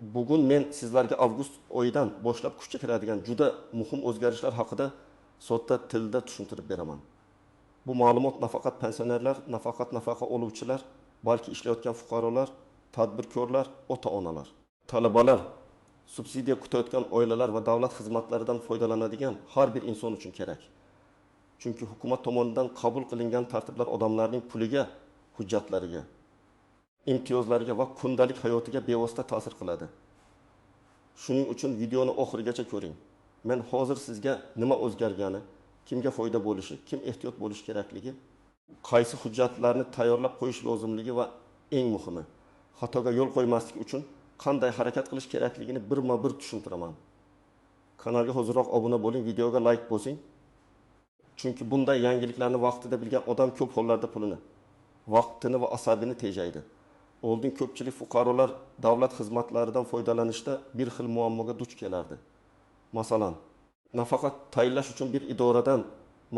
Bugun men sizlarga avgust oyidan boshlab kuchga kiradigan juda muhim o'zgarishlar haqida sodda tilda tushuntirib beraman. Bu ma'lumot nafaqat pensionerlar, nafaqa oluvchilar, balki ishlayotgan fuqarolar, tadbirkorlar, ota-onalar, talabalar, subsidiya kutayotgan oilalar va davlat xizmatlaridan foydalanadigan har bir inson uchun kerak. Chunki hukumat tomonidan qabul qilingan tartiblar odamlarning puliga, hujjatlariga, imtiyozlariga va kundalik hayotiga bevosita ta'sir qiladi. Shuning uchun videoni oxirigacha ko'ring. Men hozir sizga nima o'zgargani, kimga foyda bo'lishi, kim ehtiyot bo'lish kerakligi, qaysi hujjatlarni tayyorlab qo'yish lozimligi va eng muhimi, xatoga yo'l qo'ymaslik uchun qanday harakat qilish kerakligini birma-bir tushuntiraman. Kanalga hozirroq obuna bo'ling, videoga like bosing. Chunki bunday yangiliklarni vaqtida bilgan odam ko'p hollarda pulini, vaqtini va asabini tejaydi. Oldin ko'pchilik fuqarolar davlat xizmatlaridan foydalanishda bir xil muammoga duch kelardi. Masalan, nafaqat tayinlash uchun bir idoradan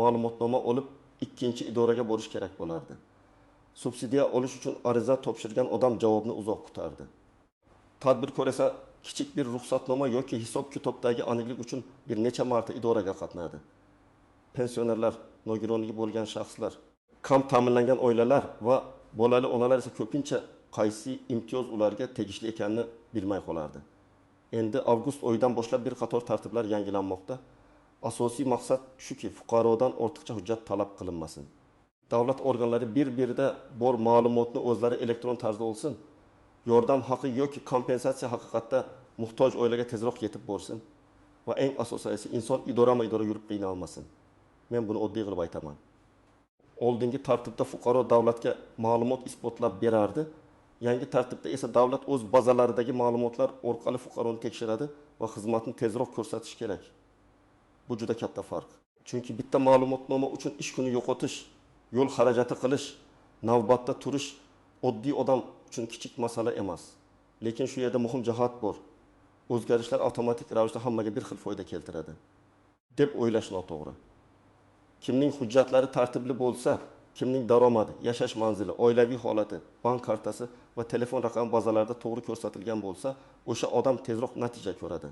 ma'lumotnoma olib, ikkinchi idoraga borish kerak bo'lardi. Subsidiya olish uchun ariza topshirgan odam javobni uzoq kutardi. Tadbirkor esa kichik bir ruxsatnoma yoki hisob-kitobdagi aniqlik uchun bir necha marta idoraga qatnadi. Pensionerlar, nogironligi bo'lgan shaxslar, kam ta'minlangan oilalar va bolali onalar esa ko'pincha qaysi imtiyoz ularga tegishli ekanini bilmay qolardi. Endi avgust oyidan boshlab bir qator tartiblar yangilanmoqda. Asosiy maqsad shuki, fuqarodan ortiqcha hujjat talab qilinmasin. Davlat organlari bir-birida bor ma'lumotni o'zlari elektron tarzda olsin. Yordam haqi yoki kompensatsiya haqiqatda muhtoj oilaga tezroq yetib borsin va eng asosiysi inson idora yurib qiynalmasin. Men buni oddiy qilib aytaman. Oldingi tartibda fuqaro davlatga ma'lumot isbotlab berardi. Yangi tartibda esa davlat o'z bazalaridagi ma'lumotlar orqali fuqaroni tekshiradi va xizmatni tezroq ko'rsatish kerak. Bu juda katta farq. Chunki bitta ma'lumotnoma uchun ish kuni yo'qotish, yo'l xarajati qilish, navbatda turish oddiy odam uchun kichik masala emas. Lekin shu yerda muhim jihat bor. O'zgarishlar avtomatik ravishda hammaga bir xil foyda keltiradi deb o'ylash noto'g'ri. Kimning hujjatlari tartibli bo'lsa, kimning daromadi, yashash manzili, oilaviy holati, bank kartasi va telefon raqami bazalarida to'g'ri ko'rsatilgan bo'lsa, o'sha odam tezroq natija ko'radi.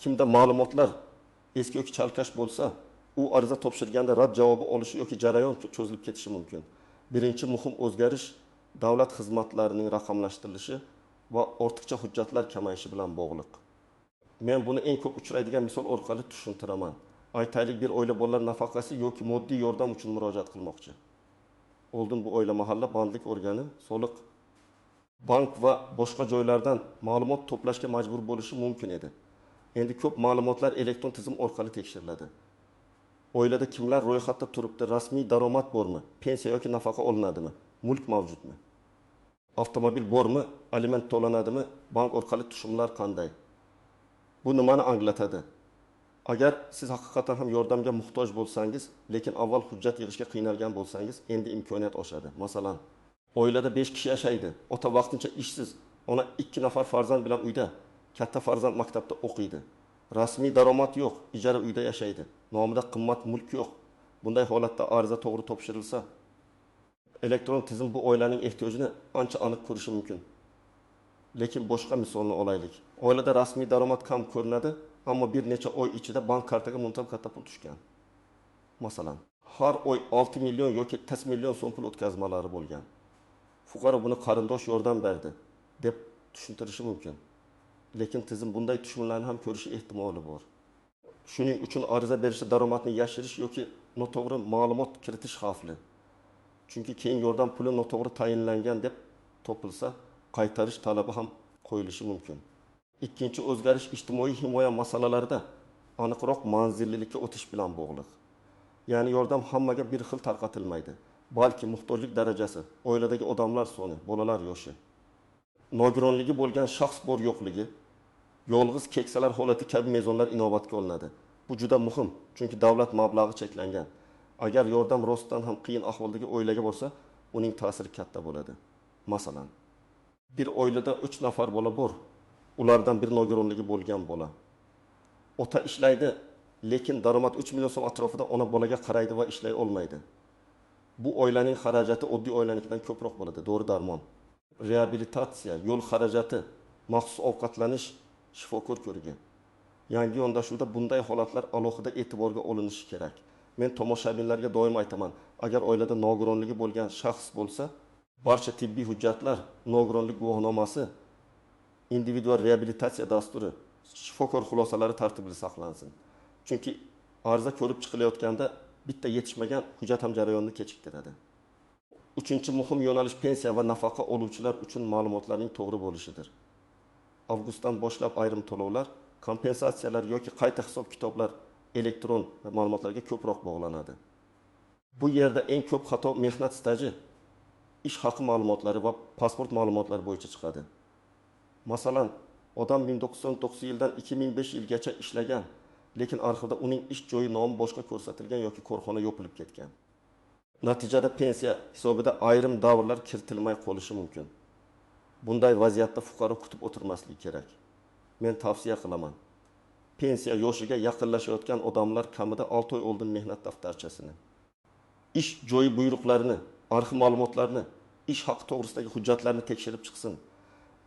Kimda ma'lumotlar eski yoki chalkash bo'lsa, u ariza topshirganda rad javobi olishi yoki jarayon cho'zilib ketishi mumkin. Birinchi muhim o'zgarish davlat xizmatlarining raqamlashtirilishi va ortiqcha hujjatlar kamayishi bilan bog'liq. Men buni eng ko'p uchraydigan misol orqali tushuntiraman. Aytaylik, bir oila bolalar nafaqasi yoki moddiy yordam uchun murojaat qilmoqchi. Oldin bu oila mahalla bandlik organi, soliq, bank va boshqa joylardan ma'lumot to'plashga majbur bo'lishi mumkin edi. Endi ko'p ma'lumotlar elektron tizim orqali tekshiriladi. Oilada kimlar ro'yxatda turibdi, rasmiy daromad bormi, pensiya yoki nafaqa olinadimi, mulk mavjudmi, avtomobil bormi, aliment to'lanadimi, bank orqali tushumlar qanday? Bu nimani anglatadi? Agar siz haqiqatan ham yordamga muhtoj bo'lsangiz, lekin avval hujjat yig'ishga qiynalgan bo'lsangiz, endi imkoniyat oshadi. Masalan, oilada 5 kishi yashaydi. Ota vaqtincha ishsiz, ona 2 nafar farzand bilan uyda, katta farzand maktabda o'qiydi. Rasmiy daromad yo'q, ijara uyda yashaydi. Nomida qimmat mulk yo'q. Bunday holatda ariza to'g'ri topshirilsa, elektron tizim bu oilaning ehtiyojini ancha aniq ko'rishi mumkin. Lekin boshqa misolni olaylik. Oilada rasmiy daromad kam ko'rinadi, ammo bir necha oy ichida bank kartaga muntab katta pul tushgan. Masalan, har oy 6 million yoki 10 million so'm pul o'tkazmalari bo'lgan. Fuqaro buni qarindosh yordam berdi deb tushuntirishi mumkin. Lekin tizim bunday tushumlarni ham ko'rishi ehtimoli bor. Shuning uchun ariza berishda daromadni yashirish yoki noto'g'ri ma'lumot kiritish xavfli. Chunki keyin yordam puli noto'g'ri tayinlangan deb topilsa, qaytarish talabi ham qo'yilishi mumkin. Ikkinchi o'zgarish ijtimoiy himoya masalalarida aniqroq manzillilikka o'tish bilan bog'liq. Ya'ni yordam hammaga bir xil tarqatilmaydi, balki muhtojlik darajasi, oiladagi odamlar soni, bolalar yoshi, nogironligi bo'lgan shaxs bor yo'qligi, yolg'iz keksalar holati kabi mezonlar inobatga olinadi. Bu juda muhim, chunki davlat mablag'i cheklangan. Agar yordam rostdan ham qiyin ahvoldagi oilaga bo'lsa, uning ta'siri katta bo'ladi. Masalan, bir oilada 3 nafar bola bor. Ulardan bir nogironligi bo'lgan bola. Ota ishlaydi, lekin daromad 3 million so'm atrofida ona bolaga qaraydi va ishlay olmaydi. Bu oilaning xarajati oddiy oilanikidan ko'proq bo'ladi. Dori-darmon, reabilitatsiya, yo'l xarajati, maxsus ovqatlanish shifokor ko'rgan. Yangi yondashuvda bunday holatlar alohida e'tiborga olinishi kerak. Men tomoshabinlarga doim aytaman, agar oilada nogironligi bo'lgan shaxs bo'lsa, barcha tibbiy hujjatlar, nogironlik guvohnomasi, individual reabilitatsiya dasturi, shifokor xulosalari tartibli saqlansin. Chunki ariza ko'rib chiqilayotganda bitta yetishmagan hujjat ham jarayonni kechiktiradi. Uchinchi muhim yo'nalish pensiya va nafaqa oluvchilar uchun ma'lumotlarning to'g'ri bo'lishidir. Avgustdan boshlab ayrim to'lovlar, kompensatsiyalar yoki qayta hisob-kitoblar elektron ma'lumotlarga ko'proq bog'lanadi. Bu yerda eng ko'p xato mehnat staji, ish haqi ma'lumotlari va pasport ma'lumotlari bo'yicha chiqadi. Masalan, odam 1999 yildan 2005 yilgacha ishlagan, lekin arxivda uning ish joyi nomi boshqa ko'rsatilgan yoki korxona yopilib ketgan. Natijada pensiya hisobida ayrim davrlar kiritilmay qolishi mumkin. Bunday vaziyatda fuqaro kutib o'tirmasligi kerak. Men tavsiya qilaman. Pensiya yoshiga yaqinlashayotgan odamlar kamida 6 oy oldin mehnat daftarchasini, ish joyi buyruqlarini, arxiv ma'lumotlarini, ish haqi to'g'risidagi hujjatlarni tekshirib chiqsin.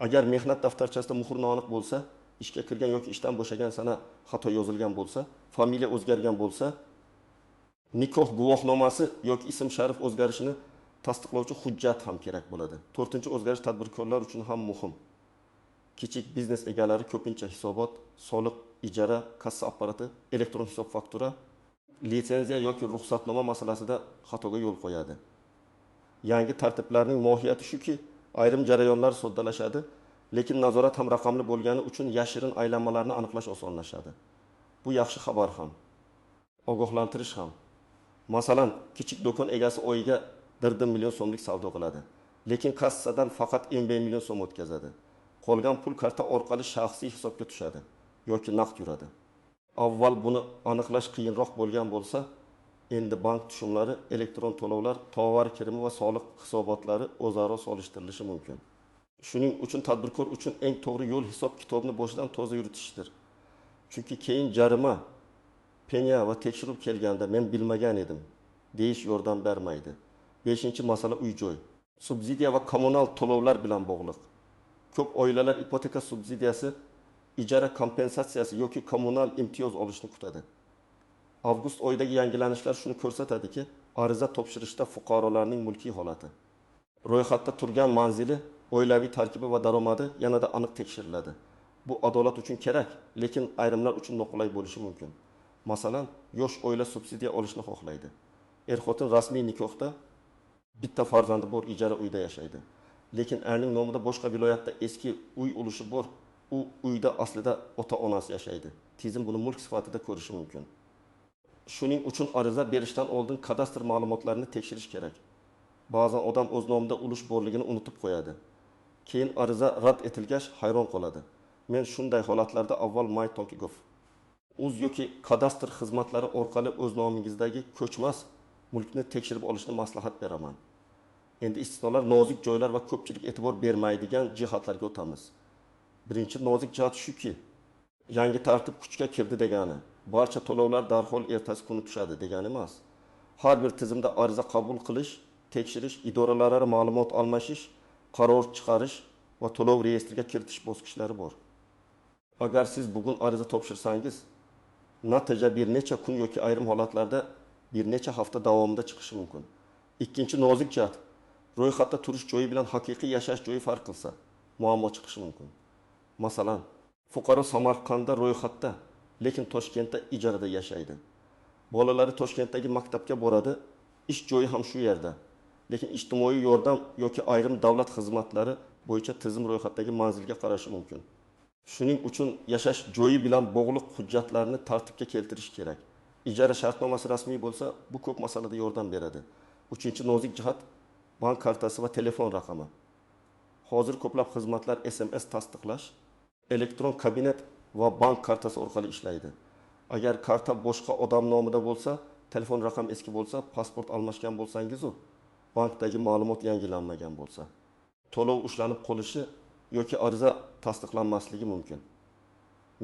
Agar mehnat daftarchasida muhr noaniq bo'lsa, ishga kirgan yoki ishdan bo'shagan sana xato yozilgan bo'lsa, familiya o'zgargan bo'lsa, nikoh guvohnomasi yoki ism-sharif o'zgarishini tasdiqlovchi hujjat ham kerak bo'ladi. 4-o'zgarish tadbirkorlar uchun ham muhim. Kichik biznes egalari ko'pincha hisobot, soliq, ijara, kassa apparati, elektron hisob faktura, litsenziya yoki ruxsatnoma masalasida xatoga yo'l qo'yadi. Yangi tartiblarning mohiyati shuki, ayrim jarayonlar soddalashadi, lekin nazorat ham raqamli bo'lgani uchun yashirin aylanmalarni aniqlash osonlashadi. Bu yaxshi xabar ham, ogohlantirish ham. Masalan, kichik do'kon egasi oyiga 1 million so'mlik savdo qiladi, lekin kassadan faqat 50 million so'm o'tkazadi. Qolgan pul karta orqali shaxsiy hisobga tushadi yoki naqd yuradi. Avval buni aniqlash qiyinroq bo'lgan bo'lsa, endi bank tushumlari, elektron to'lovlar, tovar kirimi va soliq hisobotlari o'zaro solishtirilishi mumkin. Shuning uchun tadbirkor uchun eng to'g'ri yo'l hisob-kitobni boshidan toza yuritishdir. Chunki keyin jarima, penya va tekshiruv kelganda men bilmagan edim deyish yordam bermaydi. 5-masala uy-joy. Subsidiya va kommunal to'lovlar bilan bog'liq. Ko'p oilalar ipoteka subsidiyasi, ijara kompensatsiyasi yoki kommunal imtiyoz olishni kutadi. Avgust oyidagi yangilanishlar shuni ko'rsatadiki, ariza topshirishda fuqarolarning mulkiy holati, ro'yxatda turgan manzili, oilaviy tarkibi va daromadi yanada aniq tekshiriladi. Bu adolat uchun kerak, lekin ayrimlar uchun noqulay bo'lishi mumkin. Masalan, yosh oila subsidiya olishni xohlaydi. Er-xotin rasmiy nikohda bitta farzandi bor ijara uyda yashaydi. Lekin erning nomida boshqa viloyatda eski uy ulushi bor. U uyda aslida ota-onasi yashaydi. Tizim buni mulk sifatida ko'rishi mumkin. Shuning uchun ariza berishdan oldin kadastr ma'lumotlarini tekshirish kerak. Ba'zan odam o'z nomida ulush borligini unutib qo'yadi. Keyin ariza rad etilgach hayron qoladi. Men shunday holatlarda avval MyTonkigov uz yoki kadastr xizmatlari orqali o'z nomingizdagi ko'chmas mulkni tekshirib olishni maslahat beraman. Endi istisnolar, nozik joylar va ko'pchilik e'tibor bermaydigan jihatlarga o'tamiz. Birinchi nozik jihat shuki, yangi tartib kuchga kirdi degani, barcha to'lovlar darhol ertasi kuni tushadi degani emas. Har bir tizimda ariza qabul qilish, tekshirish, idoralararo ma'lumot almashish, qaror chiqarish va to'lov reyestriga kiritish bosqichlari bor. Agar siz bugun ariza topshirsangiz, natija bir necha kun yoki ayrim holatlarda bir necha hafta davomida chiqishi mumkin. Ikkinchi nozik jihat, ro'yxatda turish joyi bilan haqiqiy yashash joyi farq qilsa, muammo chiqishi mumkin. Masalan, fuqaro Samarqandda ro'yxatda, lekin Toshkentda ijarada yashaydi. Bolalari Toshkentdagi maktabga boradi, ish joyi ham shu yerda. Lekin ijtimoiy yordam yoki ayrim davlat xizmatlari bo'yicha tizim ro'yxatdagi manzilga qarashi mumkin. Shuning uchun yashash joyi bilan bog'liq hujjatlarni tartibga keltirish kerak. Ijara shartnomasi rasmiy bo'lsa, bu ko'p masalada yordam beradi. Uchinchi nozik jihat bank kartasi va telefon raqami. Hozir ko'plab xizmatlar SMS tasdiqlash, elektron kabinet va bank kartasi orqali ishlaydi. Agar karta boshqa odam nomida bo'lsa, telefon raqam eski bo'lsa, pasport almashgan bo'lsangiz-u, bankdagi ma'lumot yangilanmagan bo'lsa, to'lov ushlanib qolishi yoki ariza tasdiqlanmasligi mumkin.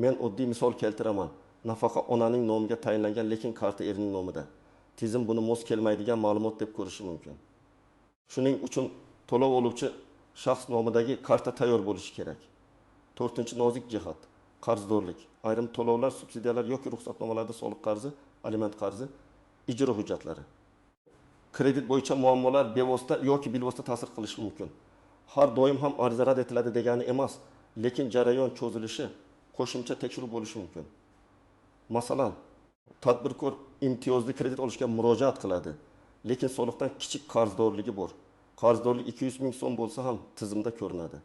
Men oddiy misol keltiraman. Nafaqa onaning nomiga tayinlangan, lekin karta erining nomida. Tizim buni mos kelmaydigan ma'lumot deb ko'rishi mumkin. Shuning uchun to'lov oluvchi shaxs nomidagi karta tayyor bo'lishi kerak. To'rtinchi nozik jihat qarzdorlik. Ayrim to'lovlar, subsidiyalar yoki ruxsatnomalarda soliq qarzi, aliment qarzi, ijro hujjatlari. Kredit bo'yicha muammolar bevosita yoki bilvosita ta'sir qilishi mumkin. Har doim ham ariza rad etiladi degani emas, lekin jarayon cho'zilishi qo'shimcha tekshiruv bo'lishi mumkin. Masalan, tadbirkor imtiyozli kredit olishga murojaat qiladi, lekin soliqdan kichik qarzdorligi bor. Qarzdorlik 200 ming so'm bo'lsa ham tizimda ko'rinadi.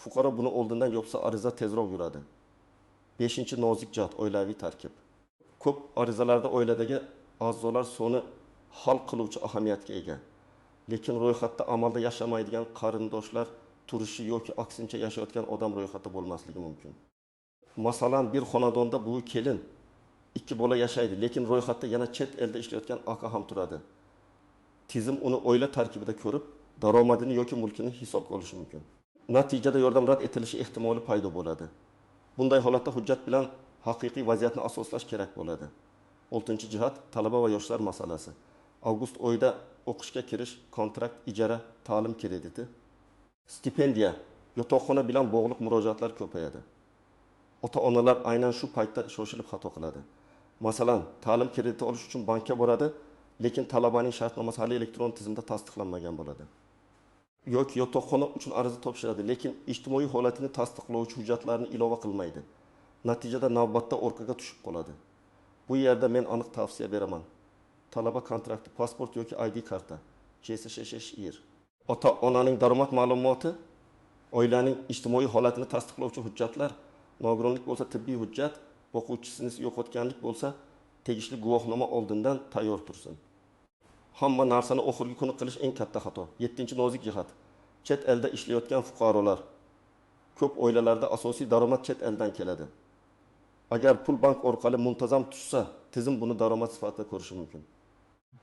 Fuqaro buni oldindan yopsa ariza tezroq yuradi. 5-nozik jihat oilaviy tarkib. Ko'p arizalarda oiladagi a'zolar soni hal qiluvchi ahamiyatga ega. Lekin ro'yxatda amalda yashamaydigan qarindoshlar turishi yoki aksincha yashayotgan odam ro'yxatda bo'lmasligi mumkin. Masalan, bir xonadonda bu kelin 2 bola yashaydi, lekin ro'yxatda yana chet elda ishlayotgan aka ham turadi. Tizim uni oila tarkibida ko'rib, daromadini yoki mulkini hisobga olishi mumkin. Natijada yordam rad etilishi ehtimoli paydo bo'ladi. Bunday holatda hujjat bilan haqiqiy vaziyatni asoslash kerak bo'ladi. 6-jihat talaba va yoshlar masalasi. Avgust oyida o'qishga kirish, kontrakt, ijara, ta'lim krediti, stipendiya, yotoqxona bilan bog'liq murojaatlar ko'payadi. Ota-onalar aynan shu paytda shoshilib xato qiladi. Masalan, ta'lim krediti olish uchun bankka boradi, lekin talabaning shartnomasi hali elektron tizimda tasdiqlanmagan bo'ladi. Yoki yotoqxona uchun ariza topshiradi, lekin ijtimoiy holatini tasdiqlovchi hujjatlarni ilova qilmaydi. Natijada navbatda orqaga tushib qoladi. Bu yerda men aniq tavsiya beraman. Talaba kontrakti, pasport yoki ID karta, JSSHIR. Ota-onaning daromad ma'lumoti, oilaning ijtimoiy holatini tasdiqlovchi hujjatlar, nogironlik bo'lsa tibbiy hujjat, o'quvchisini yo'qotganlik bo'lsa tegishli guvohnoma oldindan tayyor tursin. Hamma narsani oxirgi kuni qilish eng katta xato. 7-nozik jihat. Chet elda ishlayotgan fuqarolar. Ko'p oilalarda asosiy daromad chet eldan keladi. Agar pul bank orqali muntazam tushsa, tizim buni daromad sifatida ko'rishi mumkin.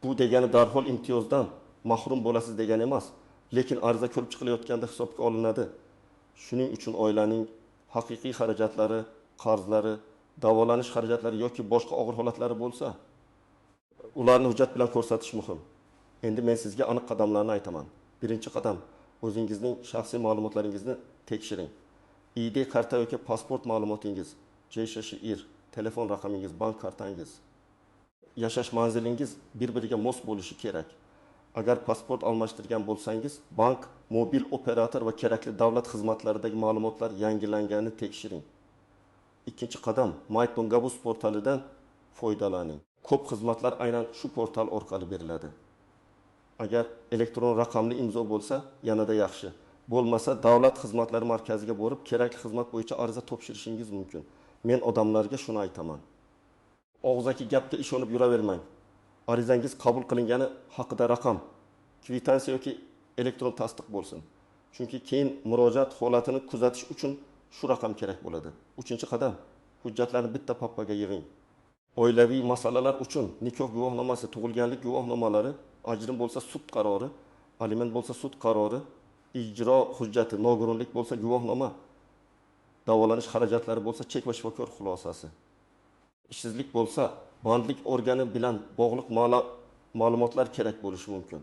Bu degani darhol imtiyozdan mahrum bo'lasiz degani emas, lekin ariza ko'rib chiqilayotganda hisobga olinadi. Shuning uchun oilaning haqiqiy xarajatlari, qarzlari, davolanish xarajatlari yoki boshqa og'ir holatlari bo'lsa, ularni hujjat bilan ko'rsatish muhim. Endi men sizga aniq qadamlarni aytaman. Birinchi qadam, o'zingizning shaxsiy ma'lumotlaringizni tekshiring. ID karta yoki pasport ma'lumotingiz, JSHIR, telefon raqamingiz, bank kartangiz, yashash manzilingiz bir-biriga mos bo'lishi kerak. Agar pasport almashtirgan bo'lsangiz, bank, mobil operator va kerakli davlat xizmatlaridagi ma'lumotlar yangilanganini tekshiring. Ikkinchi qadam, MyTongabuz portalidan foydalaning. Ko'p xizmatlar aynan shu portal orqali beriladi. Agar elektron raqamli imzo bo'lsa, yanada yaxshi. Bo'lmasa, davlat xizmatlari markaziga borib, kerakli xizmat bo'yicha ariza topshirishingiz mumkin. Men odamlarga shuni aytaman. Og'zaki gapga ishonib yuravermang. Arizangiz qabul qilingani haqida raqam, kvitansiya yoki elektron tasdiq bo'lsin. Chunki keyin murojaat holatini kuzatish uchun shu raqam kerak bo'ladi. 3-qadam, hujjatlarni bitta papkaga yig'ing. Oilaviy masalalar uchun nikoh guvohnomasi, tug'ilganlik guvohnomalari, ajrim bo'lsa sud qarori, aliment bo'lsa sud qarori, ijro hujjati, nogironlik bo'lsa guvohnoma, davolanish xarajatlari bo'lsa chek va shifokor xulosasi. Ishsizlik bo'lsa bandlik organi bilan bog'liq ma'lumotlar kerak bo'lishi mumkin.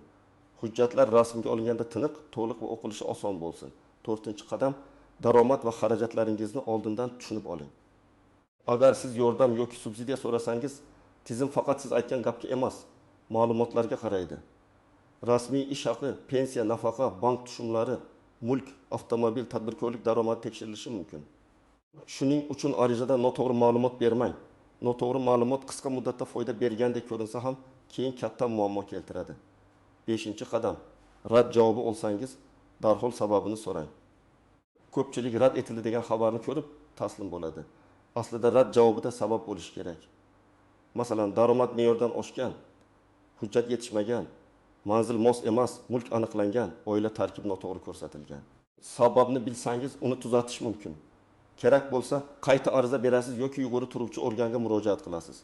Hujjatlar rasmga olinganda tiniq, to'liq va o'qilishi oson bo'lsin. 4-qadam, daromad va xarajatlaringizni oldindan tushunib oling. Agar siz yordam yoki subsidiya so'rasangiz, tizim faqat siz aytgan gapga emas, ma'lumotlarga qaraydi. Rasmiy ish haqi, pensiya, nafaqa, bank tushumlari, mulk, avtomobil, tadbirkorlik daromadi tekshirilishi mumkin. Shuning uchun arizada noto'g'ri ma'lumot bermang. Noto'g'ri ma'lumot qisqa muddatda foyda bergandek ko'rinsa ham, keyin katta muammo keltiradi. 5-qadam, rad javobi olsangiz, darhol sababini so'rang. Ko'pchilik rad etildi degan xabarni ko'rib taslim bo'ladi. Aslida rad javobida sabab bo'lishi kerak. Masalan, daromad me'yordan oshgan, hujjat yetishmagan, manzil mos emas, mulk aniqlangan, oila tarkibi noto'g'ri ko'rsatilgan. Sababni bilsangiz, uni tuzatish mumkin. Kerak bo'lsa, qayta ariza berasiz yoki yuqori turuvchi organga murojaat qilasiz.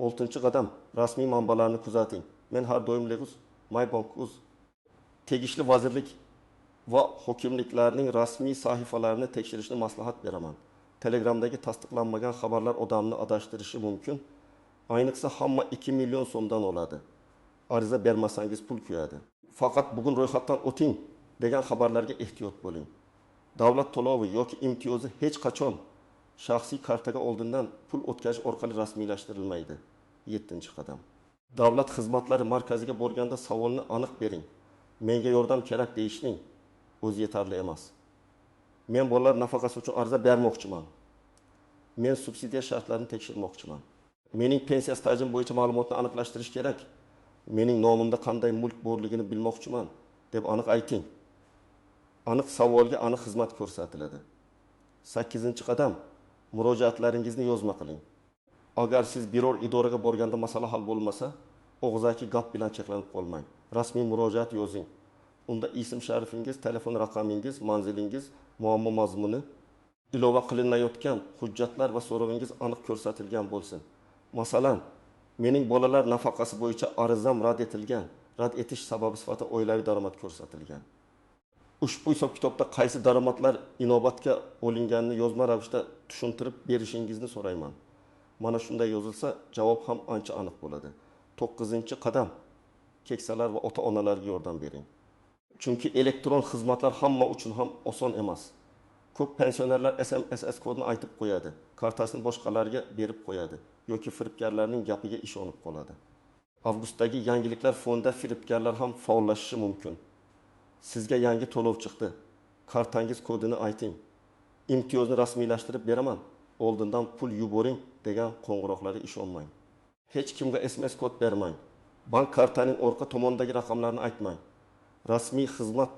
6-qadam, rasmiy manbalarni kuzating. Men har doim Leguz, MyBank.uz, tegishli vazirlik va hokimliklarning rasmiy sahifalarini tekshirishni maslahat beraman. Telegramdagi tasdiqlanmagan xabarlar odamni adashtirishi mumkin. Ayniqsa hamma 2 million so'mdan oladi. Ariza bermasangiz pul kuyadi. Faqat bugun ro'yxatdan o'ting degan xabarlarga ehtiyot bo'ling. Davlat to'lovi yoki imtiyozi hech qachon shaxsiy kartaga oldindan pul o'tkazish orqali rasmiylashtirilmaydi. 7-qadam. Davlat xizmatlari markaziga borganda savolni aniq bering. Menga yordam kerak deyishning o'zi yetarli emas. Men bolalar nafaqasi uchun ariza bermoqchiman. Men subsidiya shartlarini tekshirmoqchiman. Mening pensiya stajim bo'yicha ma'lumotni aniqlashtirish kerak. Mening nomimda qanday mulk borligini bilmoqchiman deb aniq ayting. Aniq savolga aniq xizmat ko'rsatiladi. 8-qadam. Murojaatlaringizni yozma qiling. Agar siz biror idoraga borganda masala hal bo'lmasa, og'zaki gap bilan cheklanib qolmang. Rasmiy murojaat yozing. Unda ism sharifingiz, telefon raqamingiz, manzilingiz, muammo mazmuni, ilova qilinayotgan hujjatlar va so'rovingiz aniq ko'rsatilgan bo'lsin. Masalan, mening bolalar nafaqasi bo'yicha arizam rad etilgan. Rad etish sababi sifatida oilaviy daromad ko'rsatilgan. Ushbu hisob kitobda qaysi daromadlar inobatga olinganini yozma ravishda tushuntirib berishingizni so'rayman. Mana shunday yozilsa, javob ham ancha aniq bo'ladi. 9-qadam. Keksalar va ota-onalarga yordam bering. Chunki elektron xizmatlar hamma uchun ham oson emas. Ko'p pensionerlar SMS kodini aytib qo'yadi, kartasini boshqalarga berib qo'yadi yoki firibgarlarning gapiga ishonib qoladi. Avgustdagi yangiliklar fonida firibgarlar ham faollashishi mumkin. Sizga yangi to'lov chiqdi. Kartangiz kodini ayting. Imtiyozni rasmiylashtirib beraman. Oldindan pul yuboring degan qo'ng'iroqlarga ishonmang. Hech kimga SMS kod bermang. Bank kartaning orqa tomonidagi raqamlarni aytmang. Rasmiy xizmat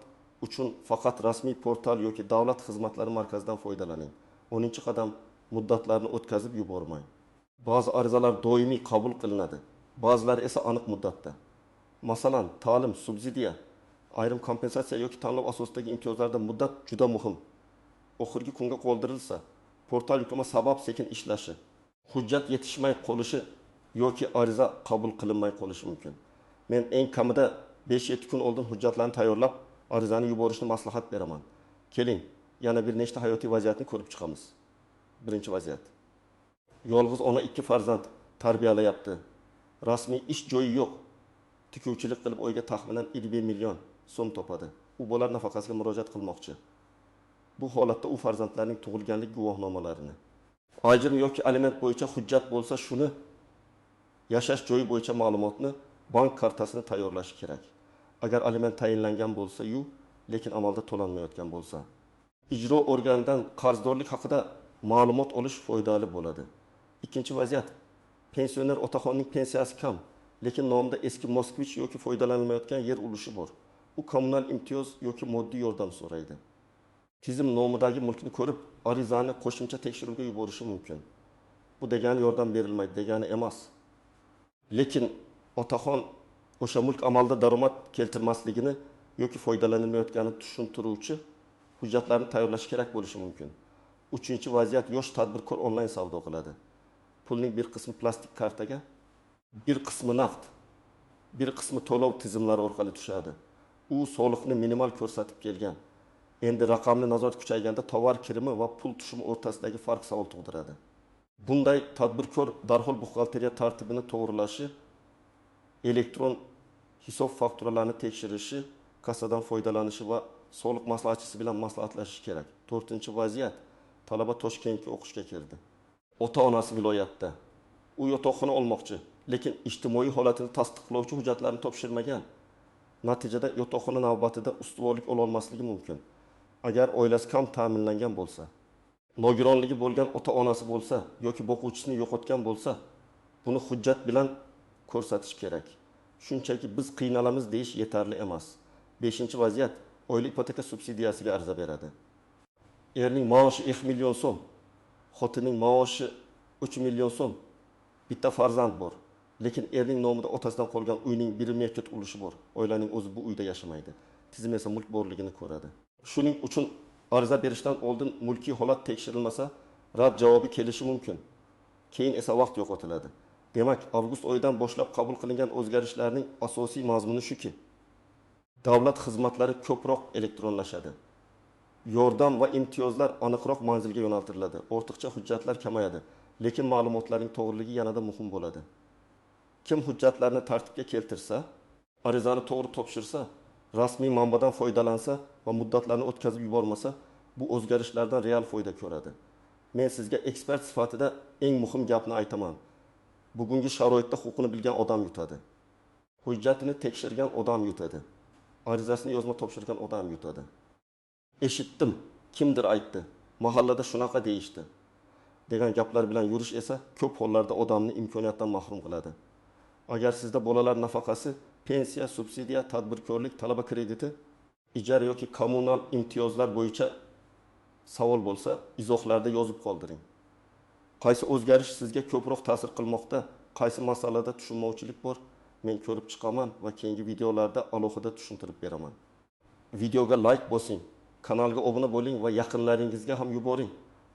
uchun faqat rasmiy portal yoki davlat xizmatlari markazidan foydalaning. 10-qadam. Muddatlarni o'tkazib yubormang. Ba'zi arizalar doimiy qabul qilinadi, ba'zilari esa aniq muddatda. Masalan, ta'lim, subsidiya, ayrim kompensatsiya yoki tanlov asosidagi imtiyozlarda muddat juda muhim. Oxirgi kunga qoldirilsa, portal yuklama sabab sekin ishlashi, hujjat yetishmay qolishi yoki ariza qabul qilinmay qolishi mumkin. Men eng kamida 5-7 kun oldin hujjatlarni tayyorlab, arizani yuborishni maslahat beraman. Keling, yana bir nechta hayotiy vaziyatni ko'rib chiqamiz. Birinchi vaziyat. Yolg'iz ona 2 farzand tarbiyalayapti. Rasmiy ish joyi yo'q. Tikuvchilik qilib oyga taxminan 50 million so'm topadi. U bolalar nafaqasiga murojaat qilmoqchi. Bu holatda u farzandlarning tug'ilganlik guvohnomalarini, ajr yoki aliment bo'yicha hujjat bo'lsa, shuni, yashash joyi bo'yicha ma'lumotni, bank kartasini tayyorlashi kerak. Agar aliment tayinlangan bo'lsa-yu, lekin amalda to'lanmayotgan bo'lsa, ijro organidan qarzdorlik haqida ma'lumot olish foydali bo'ladi. Ikkinchi vaziyat. Pensioner otaxonning pensiyasi kam, lekin nomida eski Moskvich yoki foydalanilmayotgan yer ulushi bor. U kommunal imtiyoz yoki moddiy yordam so'raydi. Tizim nomidagi mulkni ko'rib, arizani qo'shimcha tekshiruvga yuborishi mumkin. Bu degani yordam berilmaydi degani emas. Lekin otaxon o'sha mulk amalda daromad keltirmasligini yoki foydalanilmayotganini tushuntiruvchi hujjatlarni tayyorlash kerak bo'lishi mumkin. 3-vaziyat, yosh tadbirkor onlayn savdo qiladi. Pulning bir qismi plastik kartaga, bir qismi naqd, bir qismi to'lov tizimlari orqali tushadi. U soliqni minimal ko'rsatib kelgan. Endi raqamli nazorat kuchayganda tovar kirimi va pul tushumi o'rtasidagi farq savol tug'diradi. Bunday tadbirkor darhol buxgalteriya tartibini to'g'rilashi, elektron hisob fakturalarni tekshirishi, kassadan foydalanishi va soliq maslahatchisi bilan maslahatlashishi kerak. 4-vaziyat. Talaba Toshkentga o'qishga keldi. Ota-onasi viloyatda. U yotoqxona olmoqchi, lekin ijtimoiy holatini tasdiqlovchi hujjatlarni topshirmagan. Natijada yotoqxona navbatida ustuvorlik ola olmasligi mumkin. Agar oilasi kam ta'minlangan bo'lsa, nogironligi bo'lgan ota-onasi bo'lsa yoki boquvchisini yo'qotgan bo'lsa, buni hujjat bilan ko'rsatish kerak. Shunchaki biz qiynalamiz deyish yetarli emas. 5-vaziyat. Oila ipoteka subsidiyasiga ariza beradi. Erning maoshi 2 million so'm, xotinning maoshi 3 million so'm. Bitta farzand bor, lekin erning nomida otasidan qolgan uyning 1 million ulushi bor. Oilaning o'zi bu uyda yashamaydi. Tizim esa mulk borligini ko'radi. Shuning uchun ariza berishdan oldin mulkiy holat tekshirilmasa, rad javobi kelishi mumkin. Keyin esa vaqt yo'qotiladi. Demak, avgust oyidan boshlab qabul qilingan o'zgarishlarning asosiy mazmuni shuki, davlat xizmatlari ko'proq elektronlashadi. Yordam va imtiyozlar aniqroq manzilga yo'naltiriladi. Ortiqcha hujjatlar kamayadi, lekin ma'lumotlarning to'g'riligi yanada muhim bo'ladi. Kim hujjatlarni tartibga keltirsa, arizani to'g'ri topshirsa, rasmiy manbadan foydalansa va muddatlarni o'tkazib yubormasa, bu o'zgarishlardan real foyda ko'radi. Men sizga ekspert sifatida eng muhim gapni aytaman. Bugungi sharoitda huquqini bilgan odam yutadi. Hujjatini tekshirgan odam yutadi. Arizasini yozma topshirgan odam yutadi. Eshitdim, kimdir aytdi, mahallada shunaqa deyishdi degan gaplar bilan yurish esa ko'p hollarda odamni imkoniyatdan mahrum qiladi. Agar sizda bolalar nafaqasi, pensiya, subsidiya, tadbirkorlik, talaba krediti, ijara yoki kommunal imtiyozlar bo'yicha savol bo'lsa, izohlarda yozib qoldiring. Qaysi o'zgarish sizga ko'proq ta'sir qilmoqda, qaysi masalada tushunmovchilik bor, men ko'rib chiqaman va keyingi videolarda alohida tushuntirib beraman. Videoga like bosing, kanalga obuna bo'ling va yaqinlaringizga ham yuboring.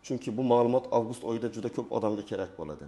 Chunki bu ma'lumot avgust oyida juda ko'p odamga kerak bo'ladi.